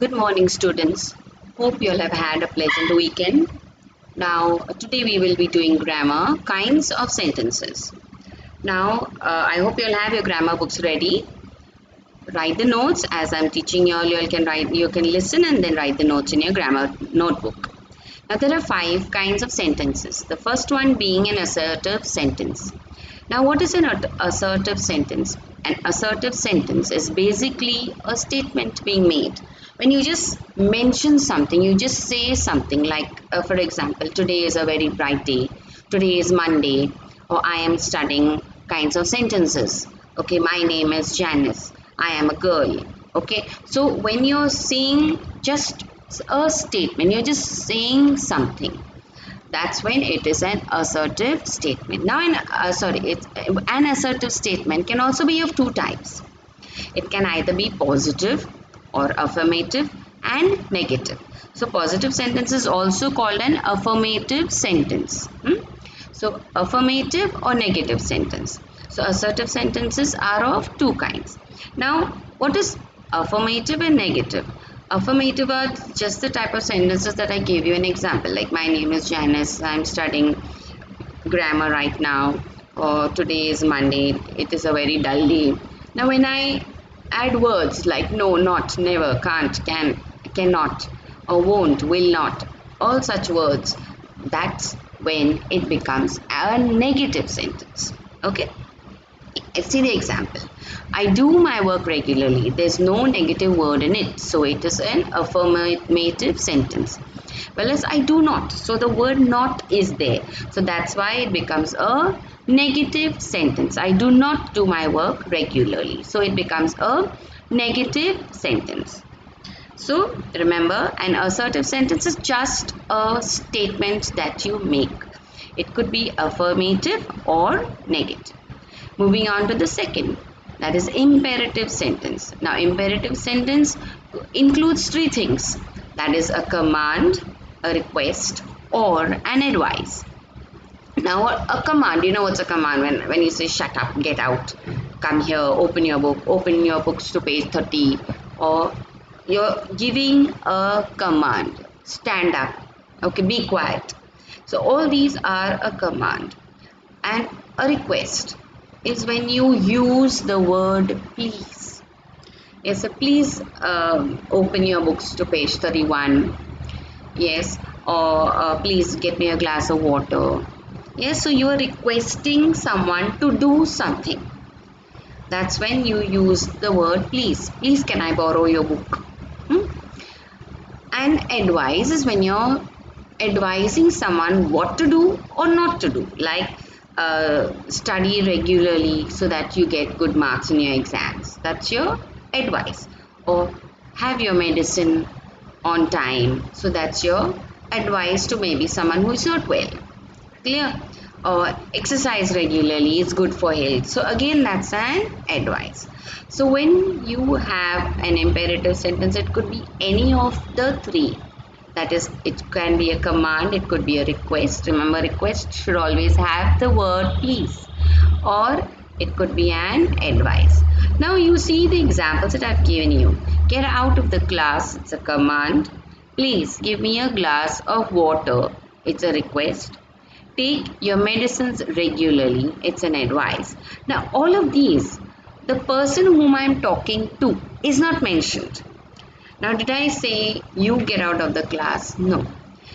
Good morning, students. Hope you all have had a pleasant weekend. Now, today we will be doing grammar, kinds of sentences. Now, I hope you all have your grammar books ready. Write the notes as I'm teaching you all. You can listen and then write the notes in your grammar notebook. Now, there are 5 kinds of sentences. The first one being an assertive sentence. Now, what is an assertive sentence? An assertive sentence is basically a statement being made. When you just mention something, you just say something like, for example, today is a very bright day, today is Monday, or I am studying kinds of sentences. Okay, my name is Janice, I am a girl. Okay, so when you're saying just a statement, you're just saying something. That's when it is an assertive statement. Now, an assertive statement can also be of 2 types. It can either be positive or affirmative and negative. So, positive sentence is also called an affirmative sentence. So, affirmative or negative sentence. So, assertive sentences are of 2 kinds. Now, what is affirmative and negative? Affirmative are just the type of sentences that I gave you an example, like my name is Janice, I'm studying grammar right now, or today is Monday, it is a very dull day. Now, when I add words like no, not, never, can't, can, cannot, or won't, will not, all such words, that's when it becomes a negative sentence. Okay? Let's see the example. I do my work regularly. There's no negative word in it. So it is an affirmative sentence. Whereas I do not. So the word not is there. So that's why it becomes a negative sentence. I do not do my work regularly. So it becomes a negative sentence. So remember, an assertive sentence is just a statement that you make. It could be affirmative or negative. Moving on to the second, that is imperative sentence. Now, imperative sentence includes 3 things. That is a command, a request, or an advice. Now, a command, you know what's a command? When you say shut up, get out, come here, open your books to page 30, or you're giving a command, stand up, okay, be quiet. So, all these are a command. And a request is when you use the word please. Yes, so please open your books to page 31. Yes, or please get me a glass of water. Yes, so you are requesting someone to do something. That's when you use the word please. Please, can I borrow your book? And advice is when you're advising someone what to do or not to do. Like study regularly so that you get good marks in your exams. That's your advice. Or have your medicine on time. So that's your advice to maybe someone who is not well. Clear? Or exercise regularly is good for health. So again, that's an advice. So when you have an imperative sentence, it could be any of the 3. That is, it can be a command, it could be a request. Remember, request should always have the word please. Or it could be an advice. Now you see the examples that I've given you. Get out of the class, it's a command. Please give me a glass of water, it's a request. Take your medicines regularly, it's an advice. Now all of these, the person whom I am talking to is not mentioned. Now, did I say you get out of the class? No.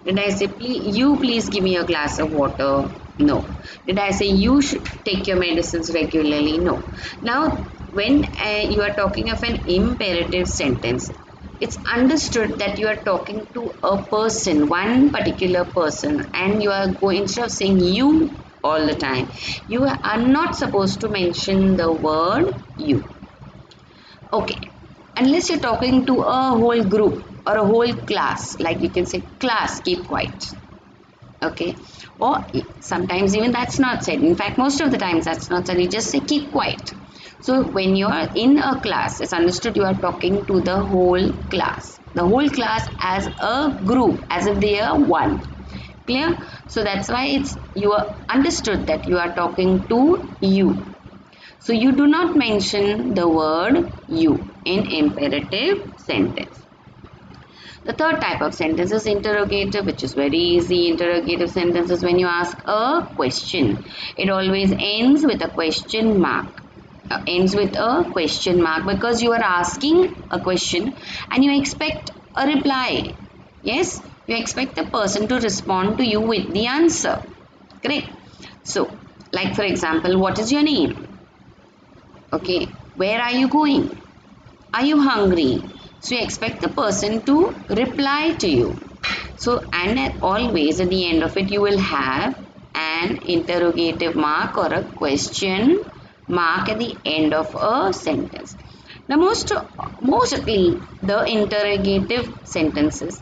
Did I say please give me a glass of water? No. Did I say you should take your medicines regularly? No. Now, when you are talking of an imperative sentence, it's understood that you are talking to a person, one particular person, and you are going, instead of saying you all the time, you are not supposed to mention the word you. Okay. Unless you're talking to a whole group or a whole class, like you can say class, keep quiet. Okay, or sometimes even that's not said. In fact, most of the times that's not said. You just say keep quiet. So when you're in a class, it's understood you are talking to the whole class, as a group, as if they are one. Clear? So that's why you are understood that you are talking to you. So you do not mention the word you in imperative sentence. The third type of sentence is interrogative, which is very easy. Interrogative sentence is when you ask a question. It always ends with a question mark. Ends with a question mark because you are asking a question and you expect a reply. Yes, you expect the person to respond to you with the answer. Correct? So, like for example, what is your name? Okay, where are you going? Are you hungry? So you expect the person to reply to you. So, and always at the end of it, you will have an interrogative mark or a question mark at the end of a sentence. Now, mostly the interrogative sentences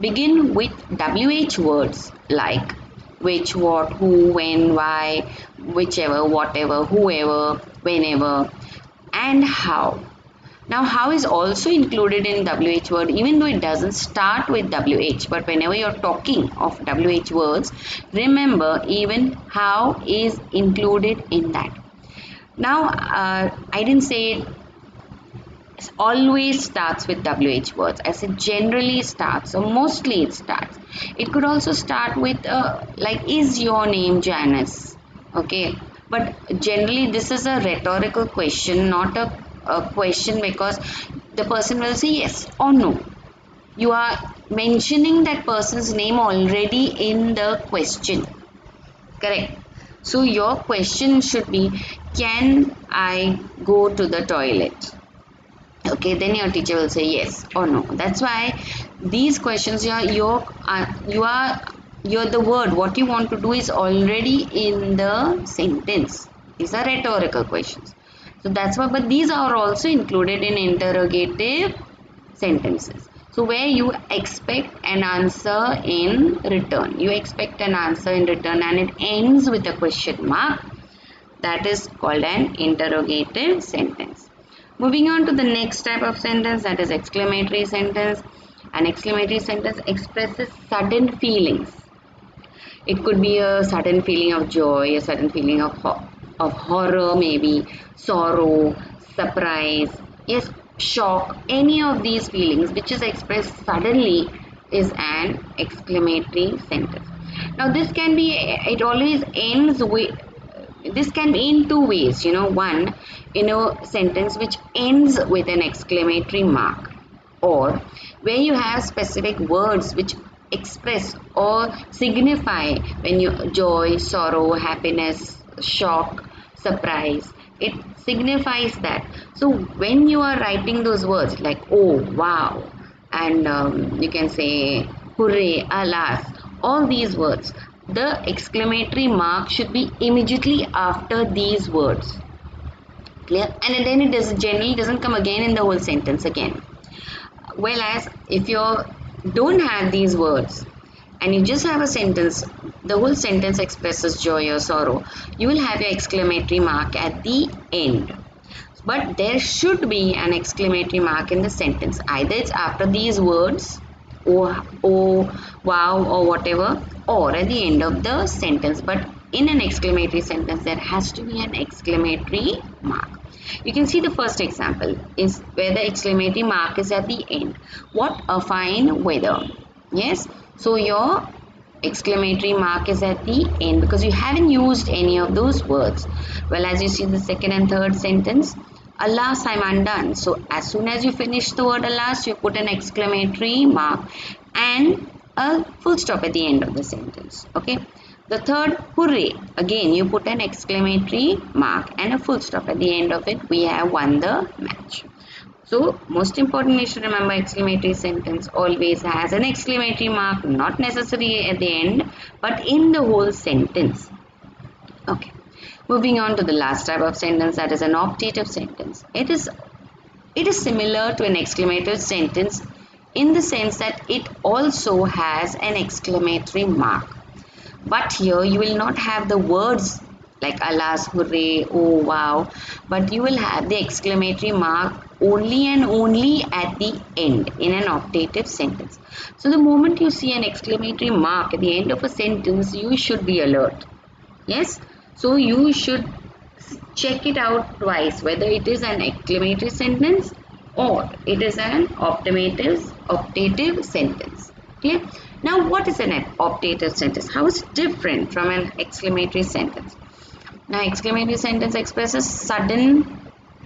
begin with WH words like which, what, who, when, why, whichever, whatever, whoever, whenever, and how. Now, how is also included in WH word, even though it doesn't start with WH, but whenever you're talking of WH words, remember even how is included in that. Now, I didn't say it always starts with WH words. I said generally starts, or mostly it starts. It could also start with like, is your name Janice? Okay, but generally this is a rhetorical question, not a question, because the person will say yes or no. You are mentioning that person's name already in the question. Correct. So your question should be, can I go to the toilet? Okay, then your teacher will say yes or no. That's why these questions, you're the word what you want to do is already in the sentence. These are rhetorical questions. So that's why, but these are also included in interrogative sentences. So where you expect an answer in return. You expect an answer in return and it ends with a question mark. That is called an interrogative sentence. Moving on to the next type of sentence, that is exclamatory sentence. An exclamatory sentence expresses sudden feelings. It could be a sudden feeling of joy, a sudden feeling of horror, maybe sorrow, surprise, yes, shock. Any of these feelings which is expressed suddenly is an exclamatory sentence. Now this can be, it always ends with, this can be in two ways, one, in a sentence which ends with an exclamatory mark, or where you have specific words which express or signify when you joy, sorrow, happiness, shock, surprise. It signifies that. So when you are writing those words like oh, wow, and you can say hooray, alas, all these words, the exclamatory mark should be immediately after these words. Clear? And then it generally doesn't come again in the whole sentence again. Whereas if you don't have these words and you just have a sentence, the whole sentence expresses joy or sorrow, you will have your exclamatory mark at the end. But there should be an exclamatory mark in the sentence. Either it's after these words, oh, wow, or whatever, or at the end of the sentence. But in an exclamatory sentence, there has to be an exclamatory mark. You can see the first example is where the exclamatory mark is at the end. What a fine weather. Yes, so your exclamatory mark is at the end because you haven't used any of those words. Well, as you see the second and third sentence, alas, I'm undone. So as soon as you finish the word alas, you put an exclamatory mark and a full stop at the end of the sentence. Okay. The third, hooray, again you put an exclamatory mark and a full stop at the end of it. We have won the match. So most importantly, you should remember exclamatory sentence always has an exclamatory mark, not necessarily at the end, but in the whole sentence. Okay. Moving on to the last type of sentence, that is an optative sentence. It is similar to an exclamatory sentence in the sense that it also has an exclamatory mark. But here you will not have the words like alas, hooray, oh, wow, but you will have the exclamatory mark only and only at the end in an optative sentence. So the moment you see an exclamatory mark at the end of a sentence, you should be alert. Yes, so you should check it out twice whether it is an exclamatory sentence or it is an optative sentence. Clear? Now what is an optative sentence? How is it different from an exclamatory sentence? Now exclamatory sentence expresses sudden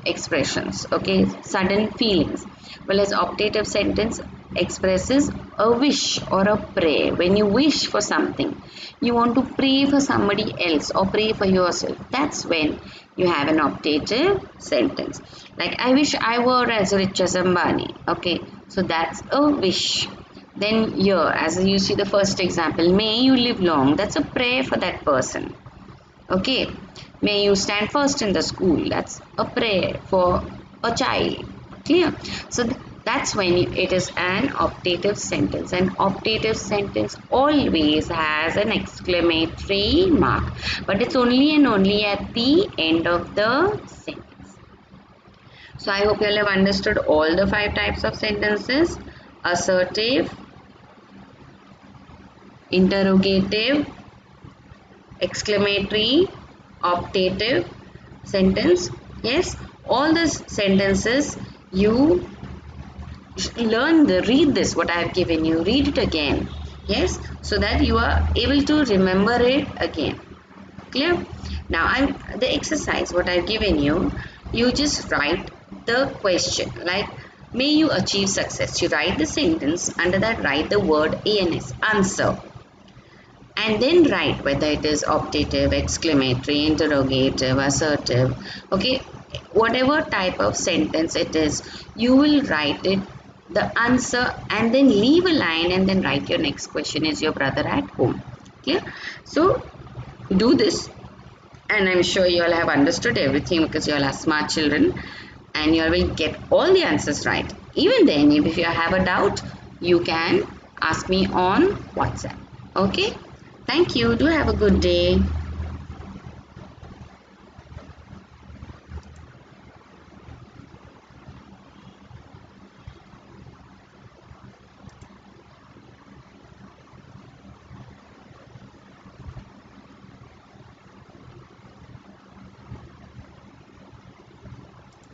expressions, okay, sudden feelings, whereas optative sentence expresses a wish or a prayer. When you wish for something, you want to pray for somebody else or pray for yourself, that's when you have an optative sentence. Like, I wish I were as rich as Ambani. Okay, so that's a wish. Then here, as you see the first example, may you live long, that's a prayer for that person. Okay, may you stand first in the school, that's a prayer for a child. Clear? So that's when it is an optative sentence. An optative sentence always has an exclamatory mark, but it's only and only at the end of the sentence. So I hope you all have understood all the 5 types of sentences: assertive, interrogative, exclamatory, optative sentence. Yes, all these sentences you read this what I have given you, read it again. Yes, so that you are able to remember it again. Clear? Now the exercise what I've given you, you just write the question, like, may you achieve success. You write the sentence, under that write the word ANS, answer, and then write whether it is optative, exclamatory, interrogative, assertive. Okay, whatever type of sentence it is, you will write it, the answer, and then leave a line and then write your next question, is your brother at home. Clear? So do this, and I'm sure you all have understood everything, because you all are smart children and you all will get all the answers right. Even then, if you have a doubt, you can ask me on WhatsApp. Okay, thank you. Do have a good day.